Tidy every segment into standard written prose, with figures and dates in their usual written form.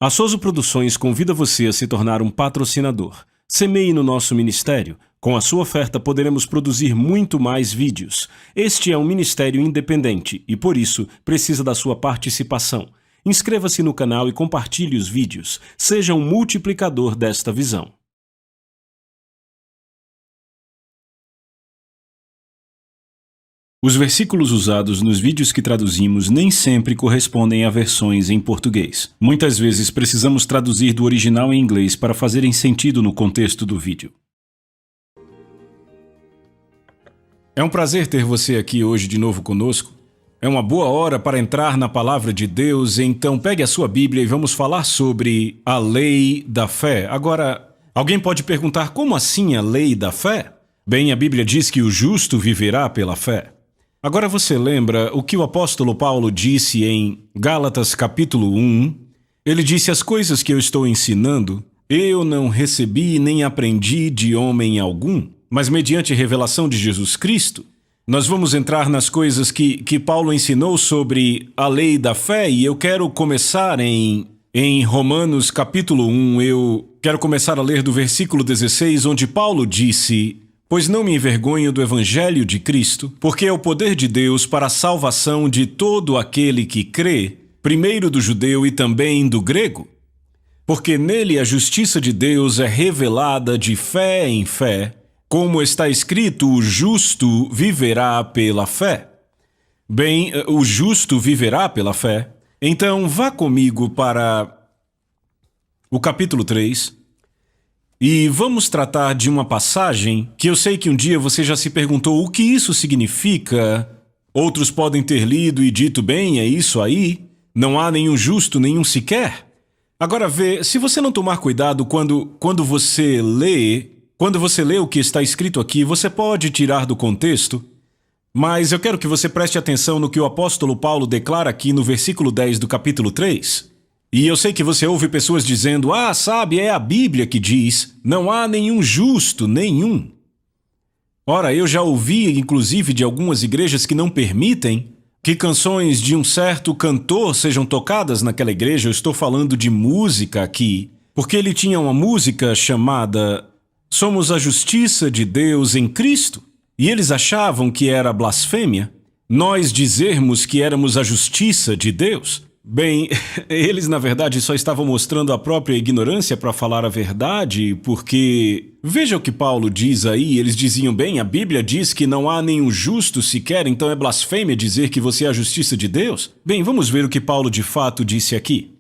A Souza Produções convida você a se tornar um patrocinador. Semeie no nosso ministério. Com a sua oferta poderemos produzir muito mais vídeos. Este é um ministério independente e, por isso, precisa da sua participação. Inscreva-se no canal e compartilhe os vídeos. Seja um multiplicador desta visão. Os versículos usados nos vídeos que traduzimos nem sempre correspondem a versões em português. Muitas vezes precisamos traduzir do original em inglês para fazerem sentido no contexto do vídeo. É um prazer ter você aqui hoje de novo conosco. É uma boa hora para entrar na Palavra de Deus, então pegue a sua Bíblia e vamos falar sobre a lei da fé. Agora, alguém pode perguntar, como assim a lei da fé? Bem, a Bíblia diz que o justo viverá pela fé. Agora você lembra o que o apóstolo Paulo disse em Gálatas capítulo 1? Ele disse: as coisas que eu estou ensinando, eu não recebi nem aprendi de homem algum, mas mediante revelação de Jesus Cristo. Nós vamos entrar nas coisas que Paulo ensinou sobre a lei da fé, e eu quero começar em Romanos capítulo 1. Eu quero começar a ler do versículo 16, onde Paulo disse: pois não me envergonho do evangelho de Cristo, porque é o poder de Deus para a salvação de todo aquele que crê, primeiro do judeu e também do grego. Porque nele a justiça de Deus é revelada de fé em fé, como está escrito, o justo viverá pela fé. Bem, o justo viverá pela fé. Então vá comigo para o capítulo 3. E vamos tratar de uma passagem que eu sei que um dia você já se perguntou o que isso significa. Outros podem ter lido e dito, bem, é isso aí. Não há nenhum justo, nenhum sequer. Agora vê, se você não tomar cuidado quando você lê o que está escrito aqui, você pode tirar do contexto. Mas eu quero que você preste atenção no que o apóstolo Paulo declara aqui no versículo 10 do capítulo 3. E eu sei que você ouve pessoas dizendo, sabe, é a Bíblia que diz, não há nenhum justo, nenhum. Ora, eu já ouvi, inclusive, de algumas igrejas que não permitem que canções de um certo cantor sejam tocadas naquela igreja. Eu estou falando de música aqui, porque ele tinha uma música chamada Somos a Justiça de Deus em Cristo, e eles achavam que era blasfêmia nós dizermos que éramos a justiça de Deus. Bem, eles na verdade só estavam mostrando a própria ignorância para falar a verdade, porque veja o que Paulo diz aí. Eles diziam, bem, a Bíblia diz que não há nenhum justo sequer, então é blasfêmia dizer que você é a justiça de Deus? Bem, vamos ver o que Paulo de fato disse aqui.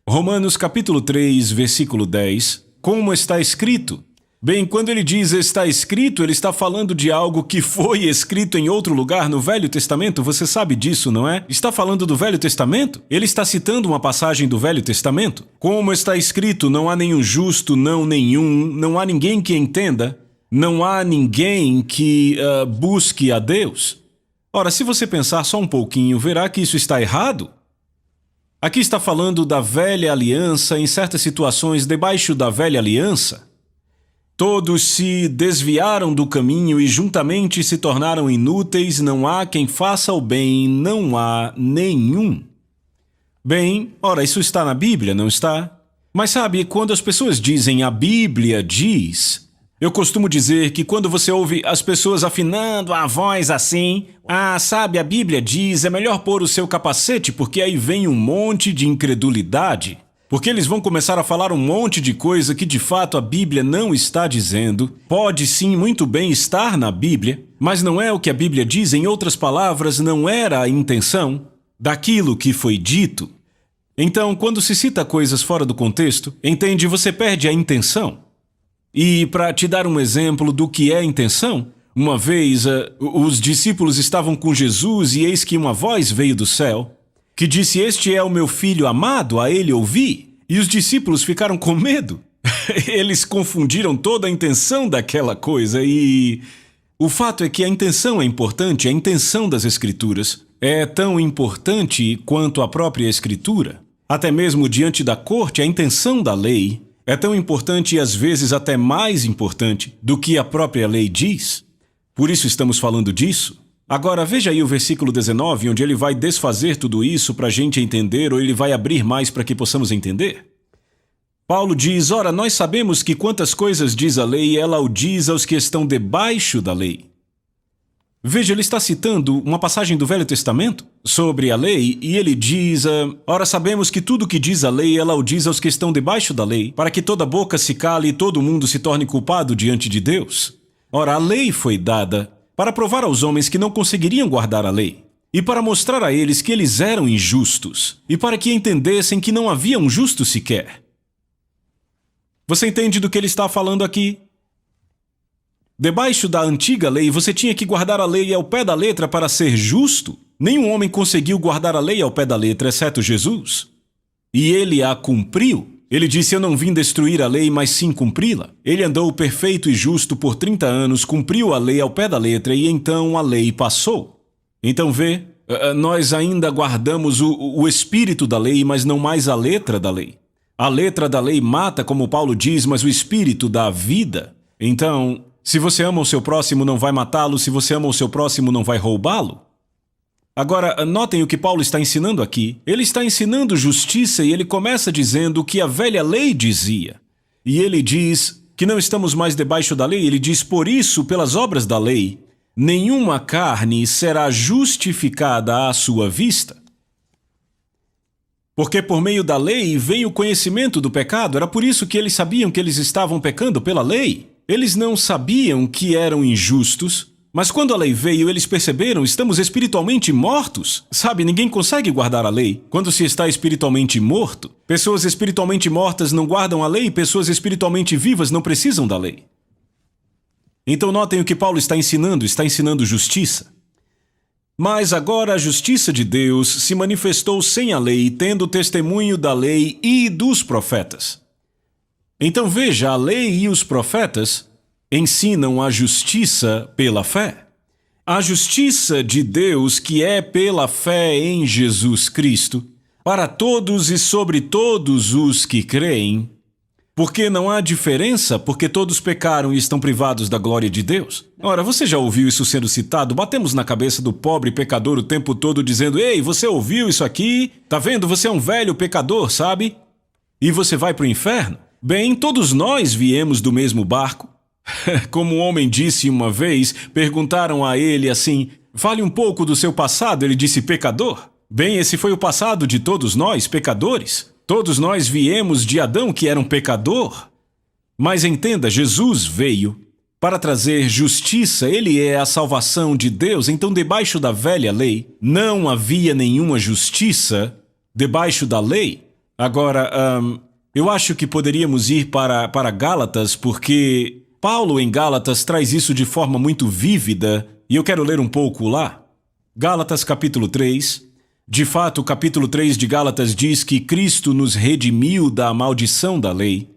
Romanos capítulo 3, versículo 10, como está escrito? Bem, quando ele diz está escrito, ele está falando de algo que foi escrito em outro lugar no Velho Testamento. Você sabe disso, não é? Está falando do Velho Testamento? Ele está citando uma passagem do Velho Testamento. Como está escrito, não há nenhum justo, não nenhum, não há ninguém que entenda, não há ninguém que busque a Deus. Ora, se você pensar só um pouquinho, verá que isso está errado. Aqui está falando da velha aliança, em certas situações, debaixo da velha aliança. Todos se desviaram do caminho e juntamente se tornaram inúteis, não há quem faça o bem, não há nenhum. Bem, ora, isso está na Bíblia, não está? Mas sabe, quando as pessoas dizem a Bíblia diz, eu costumo dizer que quando você ouve as pessoas afinando a voz assim, sabe, a Bíblia diz, é melhor pôr o seu capacete porque aí vem um monte de incredulidade. Porque eles vão começar a falar um monte de coisa que de fato a Bíblia não está dizendo. Pode sim muito bem estar na Bíblia, mas não é o que a Bíblia diz. Em outras palavras, não era a intenção daquilo que foi dito. Então, quando se cita coisas fora do contexto, entende, você perde a intenção. E para te dar um exemplo do que é intenção, uma vez os discípulos estavam com Jesus e eis que uma voz veio do céu que disse, este é o meu filho amado, a ele ouvi. E os discípulos ficaram com medo. Eles confundiram toda a intenção daquela coisa e o fato é que a intenção é importante, a intenção das Escrituras é tão importante quanto a própria Escritura. Até mesmo diante da corte, a intenção da lei é tão importante e às vezes até mais importante do que a própria lei diz. Por isso estamos falando disso. Agora veja aí o versículo 19, onde ele vai desfazer tudo isso para a gente entender, ou ele vai abrir mais para que possamos entender. Paulo diz, ora, nós sabemos que quantas coisas diz a lei, ela o diz aos que estão debaixo da lei. Veja, ele está citando uma passagem do Velho Testamento sobre a lei, e ele diz, ora, sabemos que tudo que diz a lei, ela o diz aos que estão debaixo da lei, para que toda boca se cale e todo mundo se torne culpado diante de Deus. Ora, a lei foi dada para provar aos homens que não conseguiriam guardar a lei, e para mostrar a eles que eles eram injustos, e para que entendessem que não havia um justo sequer. Você entende do que ele está falando aqui? Debaixo da antiga lei, você tinha que guardar a lei ao pé da letra para ser justo. Nenhum homem conseguiu guardar a lei ao pé da letra, exceto Jesus. E ele a cumpriu. Ele disse, eu não vim destruir a lei, mas sim cumpri-la. Ele andou perfeito e justo por 30 anos, cumpriu a lei ao pé da letra, e então a lei passou. Então vê, nós ainda guardamos o espírito da lei, mas não mais a letra da lei. A letra da lei mata, como Paulo diz, mas o espírito dá vida. Então, se você ama o seu próximo, não vai matá-lo. Se você ama o seu próximo, não vai roubá-lo. Agora, notem o que Paulo está ensinando aqui. Ele está ensinando justiça e ele começa dizendo o que a velha lei dizia. E ele diz que não estamos mais debaixo da lei. Ele diz, por isso, pelas obras da lei, nenhuma carne será justificada à sua vista. Porque por meio da lei veio o conhecimento do pecado. Era por isso que eles sabiam que eles estavam pecando pela lei. Eles não sabiam que eram injustos, mas quando a lei veio, eles perceberam, estamos espiritualmente mortos. Sabe, ninguém consegue guardar a lei quando se está espiritualmente morto. Pessoas espiritualmente mortas não guardam a lei, pessoas espiritualmente vivas não precisam da lei. Então notem o que Paulo está ensinando justiça. Mas agora a justiça de Deus se manifestou sem a lei, tendo testemunho da lei e dos profetas. Então veja, a lei e os profetas ensinam a justiça pela fé. A justiça de Deus que é pela fé em Jesus Cristo, para todos e sobre todos os que creem, porque não há diferença, porque todos pecaram e estão privados da glória de Deus. Ora, você já ouviu isso sendo citado? Batemos na cabeça do pobre pecador o tempo todo dizendo, ei, você ouviu isso aqui? Tá vendo? Você é um velho pecador, sabe? E você vai para o inferno? Bem, todos nós viemos do mesmo barco. Como um homem disse uma vez, perguntaram a ele assim, fale um pouco do seu passado, ele disse pecador. Bem, esse foi o passado de todos nós, pecadores. Todos nós viemos de Adão, que era um pecador. Mas entenda, Jesus veio para trazer justiça, ele é a salvação de Deus. Então, debaixo da velha lei, não havia nenhuma justiça debaixo da lei. Agora, eu acho que poderíamos ir para Gálatas, porque Paulo em Gálatas traz isso de forma muito vívida, e eu quero ler um pouco lá. Gálatas capítulo 3. De fato, o capítulo 3 de Gálatas diz que Cristo nos redimiu da maldição da lei,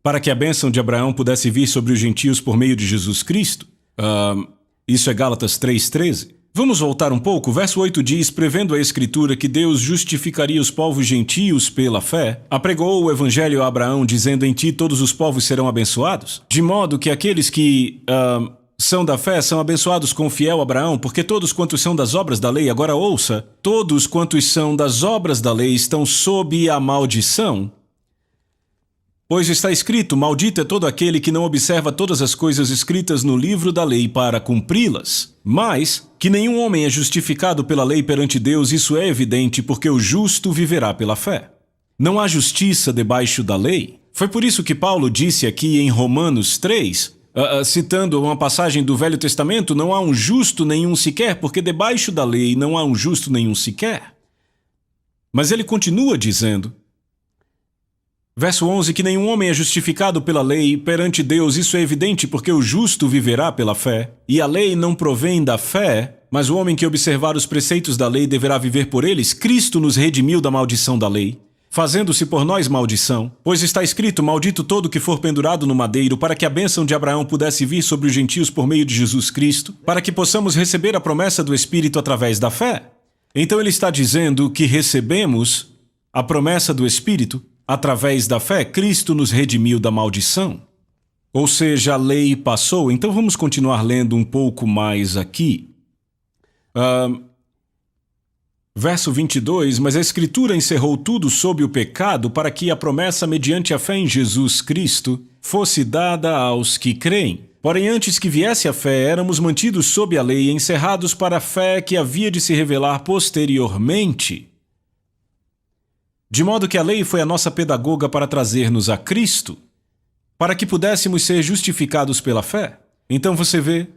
para que a bênção de Abraão pudesse vir sobre os gentios por meio de Jesus Cristo. Isso é Gálatas 3,13. Vamos voltar um pouco. O verso 8 diz, prevendo a Escritura que Deus justificaria os povos gentios pela fé, apregou o evangelho a Abraão, dizendo, em ti todos os povos serão abençoados, de modo que aqueles que são da fé são abençoados com o fiel Abraão, porque todos quantos são das obras da lei, agora ouça, todos quantos são das obras da lei estão sob a maldição. Pois está escrito, maldito é todo aquele que não observa todas as coisas escritas no livro da lei para cumpri-las. Mas, que nenhum homem é justificado pela lei perante Deus, isso é evidente, porque o justo viverá pela fé. Não há justiça debaixo da lei. Foi por isso que Paulo disse aqui em Romanos 3, citando uma passagem do Velho Testamento, não há um justo nenhum sequer, porque debaixo da lei não há um justo nenhum sequer. Mas ele continua dizendo, verso 11, que nenhum homem é justificado pela lei perante Deus, isso é evidente, porque o justo viverá pela fé, e a lei não provém da fé, mas o homem que observar os preceitos da lei deverá viver por eles. Cristo nos redimiu da maldição da lei, fazendo-se por nós maldição, pois está escrito, maldito todo que for pendurado no madeiro, para que a bênção de Abraão pudesse vir sobre os gentios por meio de Jesus Cristo, para que possamos receber a promessa do Espírito através da fé. Então ele está dizendo que recebemos a promessa do Espírito através da fé. Cristo nos redimiu da maldição. Ou seja, a lei passou. Então vamos continuar lendo um pouco mais aqui. Verso 22, mas a Escritura encerrou tudo sob o pecado para que a promessa mediante a fé em Jesus Cristo fosse dada aos que creem. Porém, antes que viesse a fé, éramos mantidos sob a lei, encerrados para a fé que havia de se revelar posteriormente. De modo que a lei foi a nossa pedagoga para trazer-nos a Cristo, para que pudéssemos ser justificados pela fé. Então você vê,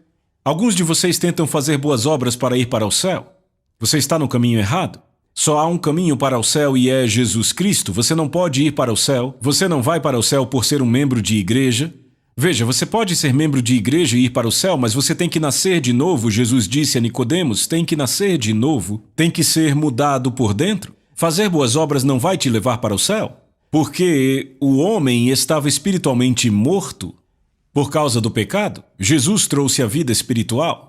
alguns de vocês tentam fazer boas obras para ir para o céu. Você está no caminho errado. Só há um caminho para o céu e é Jesus Cristo. Você não pode ir para o céu. Você não vai para o céu por ser um membro de igreja. Veja, você pode ser membro de igreja e ir para o céu, mas você tem que nascer de novo. Jesus disse a Nicodemos, tem que nascer de novo. Tem que ser mudado por dentro. Fazer boas obras não vai te levar para o céu, porque o homem estava espiritualmente morto por causa do pecado. Jesus trouxe a vida espiritual.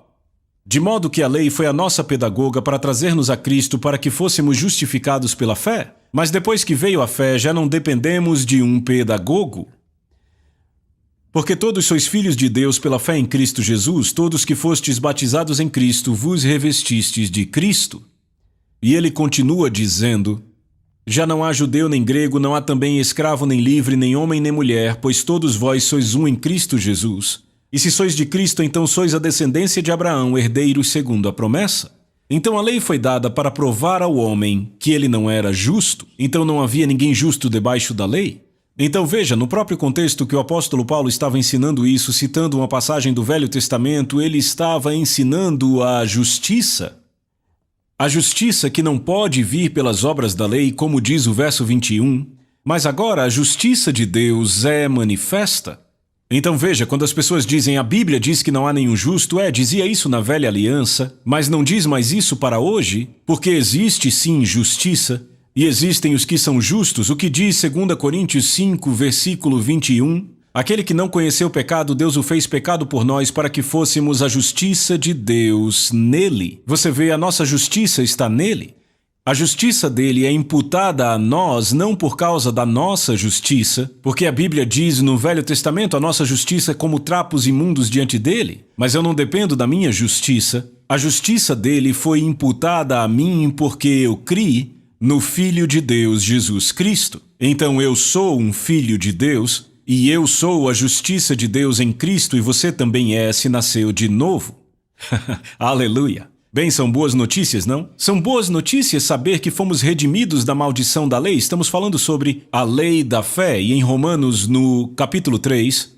De modo que a lei foi a nossa pedagoga para trazer-nos a Cristo para que fôssemos justificados pela fé. Mas depois que veio a fé, já não dependemos de um pedagogo. Porque todos sois filhos de Deus pela fé em Cristo Jesus, todos que fostes batizados em Cristo, vos revestistes de Cristo. E ele continua dizendo, já não há judeu nem grego, não há também escravo nem livre, nem homem nem mulher, pois todos vós sois um em Cristo Jesus. E se sois de Cristo, então sois a descendência de Abraão, herdeiros segundo a promessa. Então a lei foi dada para provar ao homem que ele não era justo, então não havia ninguém justo debaixo da lei. Então veja, no próprio contexto que o apóstolo Paulo estava ensinando isso, citando uma passagem do Velho Testamento, ele estava ensinando a justiça. A justiça que não pode vir pelas obras da lei, como diz o verso 21, mas agora a justiça de Deus é manifesta. Então veja, quando as pessoas dizem a Bíblia diz que não há nenhum justo, dizia isso na velha aliança, mas não diz mais isso para hoje, porque existe sim justiça, e existem os que são justos, o que diz 2 Coríntios 5, versículo 21, aquele que não conheceu o pecado, Deus o fez pecado por nós para que fôssemos a justiça de Deus nele. Você vê, a nossa justiça está nele. A justiça dele é imputada a nós não por causa da nossa justiça, porque a Bíblia diz no Velho Testamento a nossa justiça é como trapos imundos diante dele, mas eu não dependo da minha justiça. A justiça dele foi imputada a mim porque eu criei no Filho de Deus, Jesus Cristo. Então eu sou um filho de Deus, e eu sou a justiça de Deus em Cristo, e você também se nasceu de novo. Aleluia! Bem, são boas notícias, não? São boas notícias saber que fomos redimidos da maldição da lei. Estamos falando sobre a lei da fé, e em Romanos, no capítulo 3,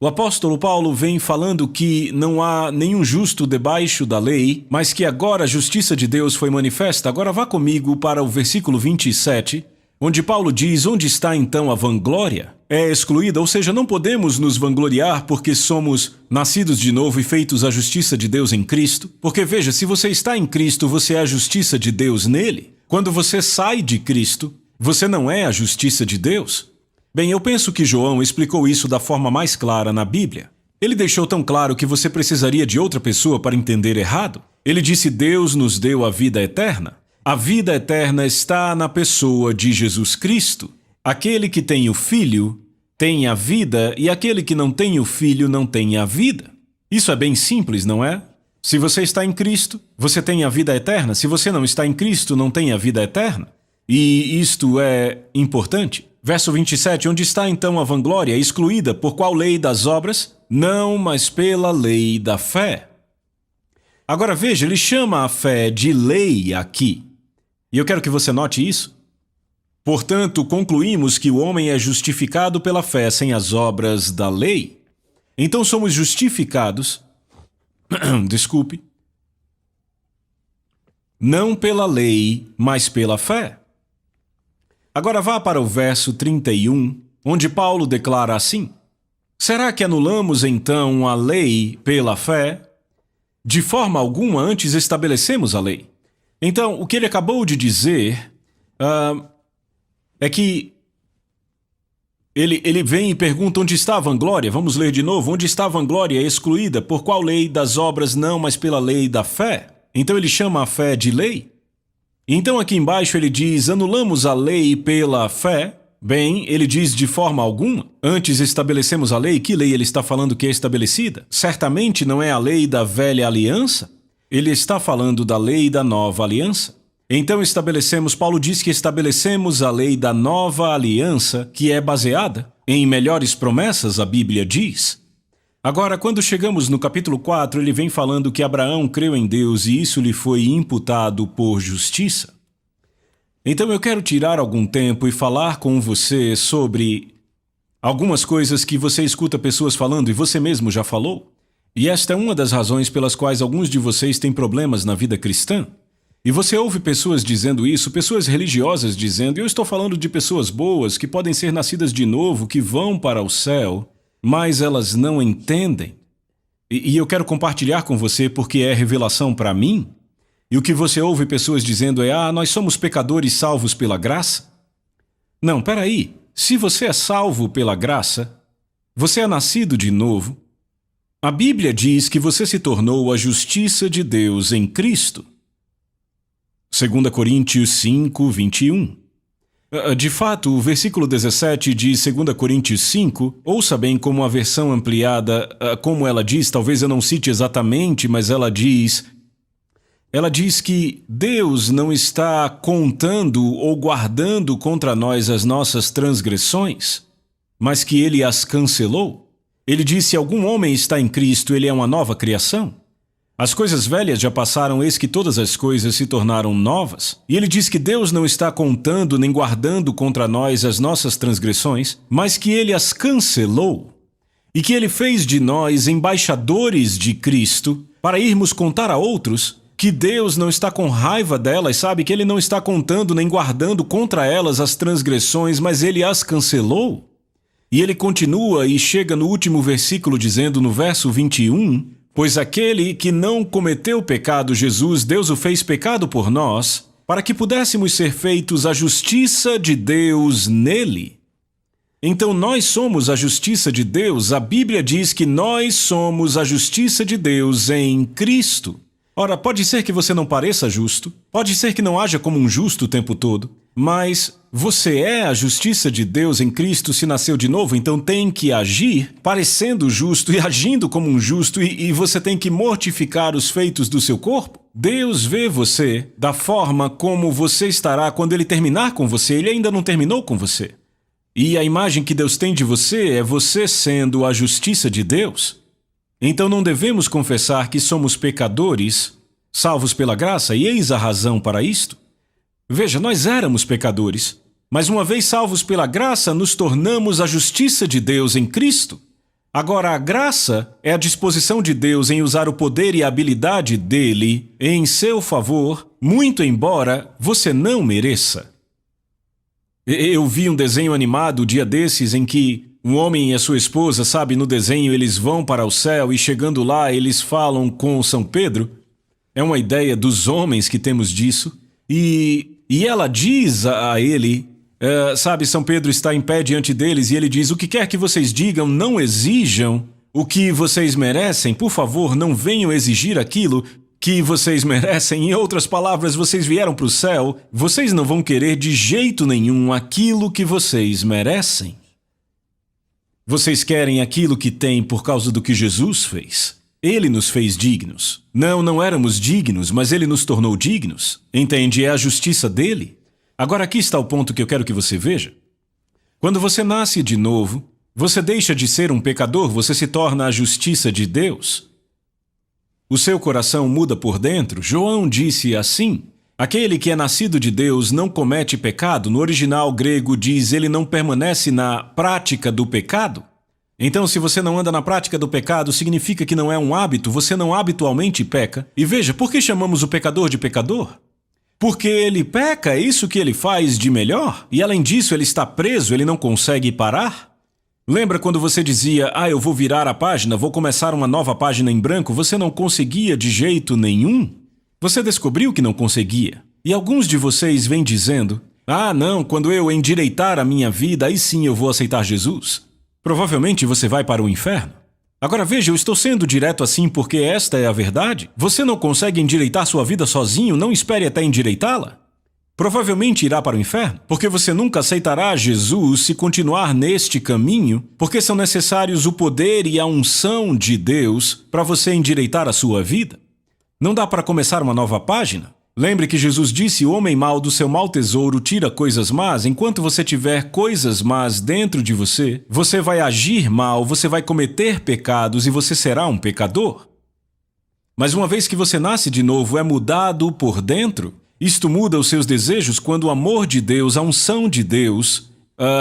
o apóstolo Paulo vem falando que não há nenhum justo debaixo da lei, mas que agora a justiça de Deus foi manifesta. Agora vá comigo para o versículo 27, onde Paulo diz, onde está então a vanglória? É excluída, ou seja, não podemos nos vangloriar porque somos nascidos de novo e feitos a justiça de Deus em Cristo. Porque veja, se você está em Cristo, você é a justiça de Deus nele. Quando você sai de Cristo, você não é a justiça de Deus. Bem, eu penso que João explicou isso da forma mais clara na Bíblia. Ele deixou tão claro que você precisaria de outra pessoa para entender errado. Ele disse, Deus nos deu a vida eterna. A vida eterna está na pessoa de Jesus Cristo. Aquele que tem o Filho tem a vida e aquele que não tem o Filho não tem a vida. Isso é bem simples, não é? Se você está em Cristo, você tem a vida eterna. Se você não está em Cristo, não tem a vida eterna. E isto é importante. Verso 27, onde está então a vanglória, excluída por qual lei das obras? Não, mas pela lei da fé. Agora veja, ele chama a fé de lei aqui. E eu quero que você note isso. Portanto, concluímos que o homem é justificado pela fé sem as obras da lei. Então somos justificados, desculpe, não pela lei, mas pela fé. Agora vá para o verso 31, onde Paulo declara assim, será que anulamos então a lei pela fé? De forma alguma antes estabelecemos a lei. Então, o que ele acabou de dizer é que ele vem e pergunta onde está a vanglória. Vamos ler de novo. Onde está a vanglória excluída? Por qual lei das obras não, mas pela lei da fé? Então ele chama a fé de lei. Então aqui embaixo ele diz, anulamos a lei pela fé? Bem, ele diz de forma alguma. Antes estabelecemos a lei. Que lei ele está falando que é estabelecida? Certamente não é a lei da velha aliança. Ele está falando da lei da nova aliança. Então Paulo diz que estabelecemos a lei da nova aliança, que é baseada em melhores promessas, a Bíblia diz. Agora, quando chegamos no capítulo 4, ele vem falando que Abraão creu em Deus e isso lhe foi imputado por justiça. Então eu quero tirar algum tempo e falar com você sobre algumas coisas que você escuta pessoas falando e você mesmo já falou. E esta é uma das razões pelas quais alguns de vocês têm problemas na vida cristã. E você ouve pessoas dizendo isso, pessoas religiosas dizendo, e eu estou falando de pessoas boas que podem ser nascidas de novo, que vão para o céu, mas elas não entendem. E eu quero compartilhar com você porque é revelação para mim. E o que você ouve pessoas dizendo é, nós somos pecadores salvos pela graça. Não, peraí. Se você é salvo pela graça, você é nascido de novo. A Bíblia diz que você se tornou a justiça de Deus em Cristo. 2 Coríntios 5, 21. De fato, o versículo 17 de 2 Coríntios 5, ouça bem como a versão ampliada, como ela diz, talvez eu não cite exatamente, mas ela diz que Deus não está contando ou guardando contra nós as nossas transgressões, mas que Ele as cancelou. Ele diz: se algum homem está em Cristo, ele é uma nova criação. As coisas velhas já passaram, eis que todas as coisas se tornaram novas. E ele diz que Deus não está contando nem guardando contra nós as nossas transgressões, mas que Ele as cancelou. E que Ele fez de nós embaixadores de Cristo para irmos contar a outros que Deus não está com raiva delas, sabe? Que Ele não está contando nem guardando contra elas as transgressões, mas Ele as cancelou. E ele continua e chega no último versículo dizendo no verso 21, pois aquele que não cometeu pecado, Jesus, Deus o fez pecado por nós, para que pudéssemos ser feitos a justiça de Deus nele. Então nós somos a justiça de Deus. A Bíblia diz que nós somos a justiça de Deus em Cristo. Ora, pode ser que você não pareça justo, pode ser que não haja como um justo o tempo todo, mas você é a justiça de Deus em Cristo se nasceu de novo, então tem que agir parecendo justo e agindo como um justo e você tem que mortificar os feitos do seu corpo. Deus vê você da forma como você estará quando Ele terminar com você. Ele ainda não terminou com você. E a imagem que Deus tem de você é você sendo a justiça de Deus. Então não devemos confessar que somos pecadores, salvos pela graça, e eis a razão para isto. Veja, nós éramos pecadores, mas uma vez salvos pela graça, nos tornamos a justiça de Deus em Cristo. Agora, a graça é a disposição de Deus em usar o poder e a habilidade dele em seu favor, muito embora você não mereça. Eu vi um desenho animado dia desses em que um homem e a sua esposa, sabe, no desenho eles vão para o céu e chegando lá eles falam com São Pedro. É uma ideia dos homens que temos disso. E ela diz a ele, sabe, São Pedro está em pé diante deles e ele diz: o que quer que vocês digam, não exijam o que vocês merecem. Por favor, não venham exigir aquilo que vocês merecem. Em outras palavras, vocês vieram para o céu, vocês não vão querer de jeito nenhum aquilo que vocês merecem. Vocês querem aquilo que têm por causa do que Jesus fez. Ele nos fez dignos. Não éramos dignos, mas Ele nos tornou dignos. Entende? É a justiça dele. Agora aqui está o ponto que eu quero que você veja. Quando você nasce de novo, você deixa de ser um pecador, você se torna a justiça de Deus. O seu coração muda por dentro. João disse assim: aquele que é nascido de Deus não comete pecado. No original grego diz, ele não permanece na prática do pecado. Então, se você não anda na prática do pecado, significa que não é um hábito, você não habitualmente peca. E veja, por que chamamos o pecador de pecador? Porque ele peca, é isso que ele faz de melhor. E além disso, ele está preso, ele não consegue parar. Lembra quando você dizia, eu vou virar a página, vou começar uma nova página em branco? Você não conseguia de jeito nenhum. Você descobriu que não conseguia. E alguns de vocês vêm dizendo, não, quando eu endireitar a minha vida, aí sim eu vou aceitar Jesus. Provavelmente você vai para o inferno. Agora veja, eu estou sendo direto assim porque esta é a verdade. Você não consegue endireitar sua vida sozinho, não espere até endireitá-la. Provavelmente irá para o inferno, porque você nunca aceitará Jesus se continuar neste caminho, porque são necessários o poder e a unção de Deus para você endireitar a sua vida. Não dá para começar uma nova página. Lembre que Jesus disse: o homem mau do seu mau tesouro tira coisas más. Enquanto você tiver coisas más dentro de você, você vai agir mal, você vai cometer pecados e você será um pecador. Mas uma vez que você nasce de novo, é mudado por dentro. Isto muda os seus desejos quando o amor de Deus, a unção de Deus,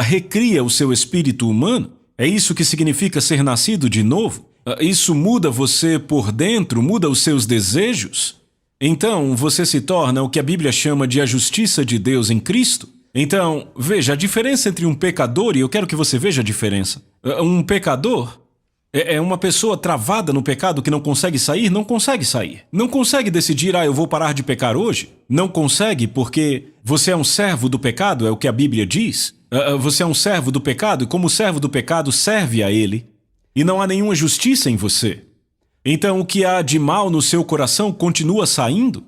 recria o seu espírito humano. É isso que significa ser nascido de novo. Isso muda você por dentro, muda os seus desejos. Então, você se torna o que a Bíblia chama de a justiça de Deus em Cristo. Então, veja, a diferença entre um pecador, e eu quero que você veja a diferença. Um pecador é uma pessoa travada no pecado que não consegue sair, não consegue sair. Não consegue decidir: eu vou parar de pecar hoje. Não consegue porque você é um servo do pecado, é o que a Bíblia diz. Você é um servo do pecado e como servo do pecado serve a ele. E não há nenhuma justiça em você. Então, o que há de mal no seu coração continua saindo.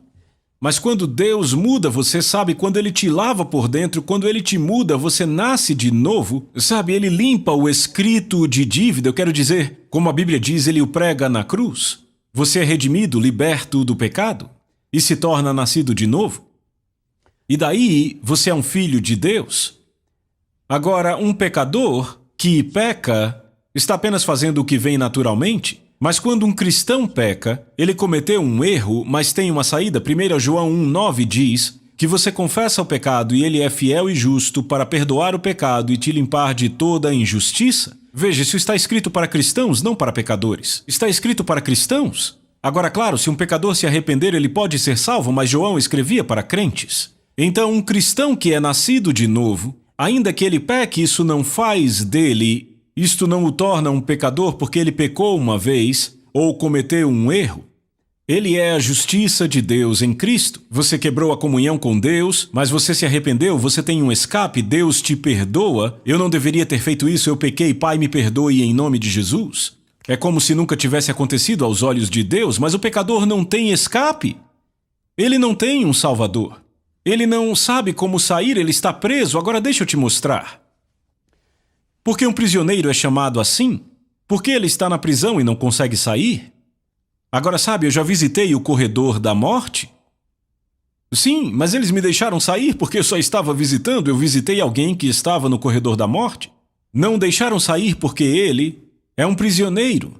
Mas quando Deus muda, você sabe, quando Ele te lava por dentro, quando Ele te muda, você nasce de novo, sabe, Ele limpa o escrito de dívida, eu quero dizer, como a Bíblia diz, Ele o prega na cruz. Você é redimido, liberto do pecado e se torna nascido de novo. E daí, você é um filho de Deus. Agora, um pecador que peca está apenas fazendo o que vem naturalmente. Mas quando um cristão peca, ele cometeu um erro, mas tem uma saída. 1 João 1,9 diz que você confessa o pecado e ele é fiel e justo para perdoar o pecado e te limpar de toda a injustiça. Veja, isso está escrito para cristãos, não para pecadores. Está escrito para cristãos. Agora, claro, se um pecador se arrepender, ele pode ser salvo, mas João escrevia para crentes. Então, um cristão que é nascido de novo, ainda que ele peque, isso não faz dele... Isto não o torna um pecador porque ele pecou uma vez ou cometeu um erro. Ele é a justiça de Deus em Cristo. Você quebrou a comunhão com Deus, mas você se arrependeu, você tem um escape, Deus te perdoa. Eu não deveria ter feito isso, eu pequei, Pai, me perdoe em nome de Jesus. É como se nunca tivesse acontecido aos olhos de Deus, mas o pecador não tem escape. Ele não tem um Salvador. Ele não sabe como sair, ele está preso. Agora deixa eu te mostrar. Por que um prisioneiro é chamado assim? Porque ele está na prisão e não consegue sair? Agora sabe, eu já visitei o corredor da morte. Sim, mas eles me deixaram sair porque eu só estava visitando. Eu visitei alguém que estava no corredor da morte. Não deixaram sair porque ele é um prisioneiro.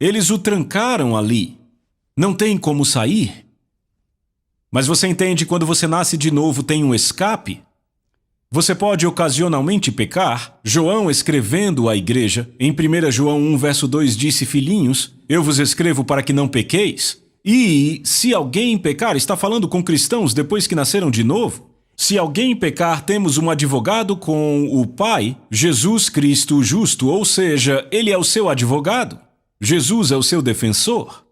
Eles o trancaram ali. Não tem como sair. Mas você entende, quando você nasce de novo, tem um escape? Você pode ocasionalmente pecar. João, escrevendo à igreja, em 1 João 1, verso 2, disse: Filhinhos, eu vos escrevo para que não pequeis. E se alguém pecar, está falando com cristãos depois que nasceram de novo. Se alguém pecar, temos um advogado com o Pai, Jesus Cristo o justo, ou seja, ele é o seu advogado. Jesus é o seu defensor.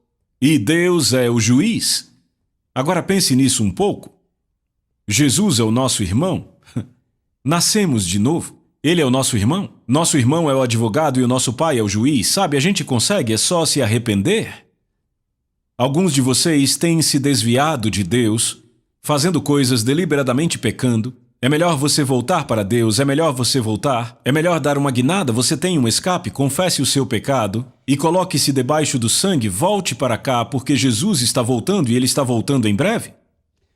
E Deus é o juiz. Agora pense nisso um pouco. Jesus é o nosso irmão. Nascemos de novo. Ele é o nosso irmão. Nosso irmão é o advogado e o nosso pai é o juiz. Sabe, a gente consegue, é só se arrepender. Alguns de vocês têm se desviado de Deus, fazendo coisas deliberadamente pecando. É melhor você voltar para Deus, é melhor você voltar. É melhor dar uma guinada, você tem um escape, confesse o seu pecado e coloque-se debaixo do sangue, volte para cá, porque Jesus está voltando e ele está voltando em breve.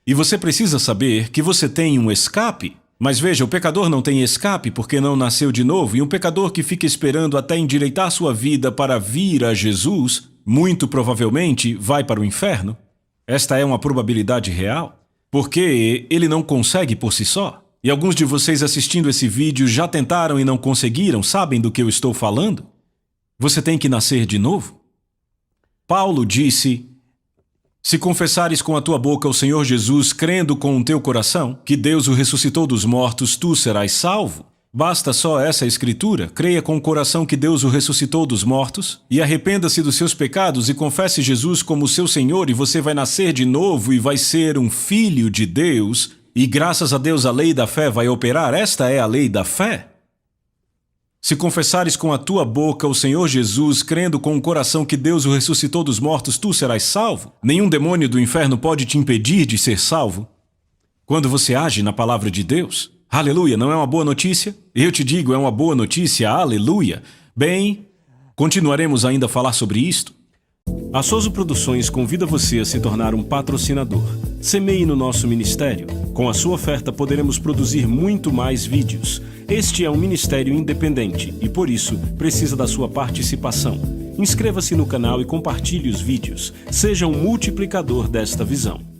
E você precisa saber que você tem um escape. Mas veja, o pecador não tem escape porque não nasceu de novo, e um pecador que fica esperando até endireitar sua vida para vir a Jesus, muito provavelmente vai para o inferno. Esta é uma probabilidade real, porque ele não consegue por si só. E alguns de vocês assistindo esse vídeo já tentaram e não conseguiram, sabem do que eu estou falando? Você tem que nascer de novo. Paulo disse: se confessares com a tua boca o Senhor Jesus, crendo com o teu coração que Deus o ressuscitou dos mortos, tu serás salvo. Basta só essa escritura: creia com o coração que Deus o ressuscitou dos mortos e arrependa-se dos seus pecados e confesse Jesus como seu Senhor, e você vai nascer de novo e vai ser um filho de Deus. E graças a Deus a lei da fé vai operar. Esta é a lei da fé. Se confessares com a tua boca o Senhor Jesus, crendo com o coração que Deus o ressuscitou dos mortos, tu serás salvo. Nenhum demônio do inferno pode te impedir de ser salvo quando você age na palavra de Deus. Aleluia, não é uma boa notícia? Eu te digo, é uma boa notícia, aleluia. Bem, continuaremos ainda a falar sobre isto. A Soso Produções convida você a se tornar um patrocinador. Semeie no nosso ministério. Com a sua oferta poderemos produzir muito mais vídeos. Este é um ministério independente e, por isso, precisa da sua participação. Inscreva-se no canal e compartilhe os vídeos. Seja um multiplicador desta visão.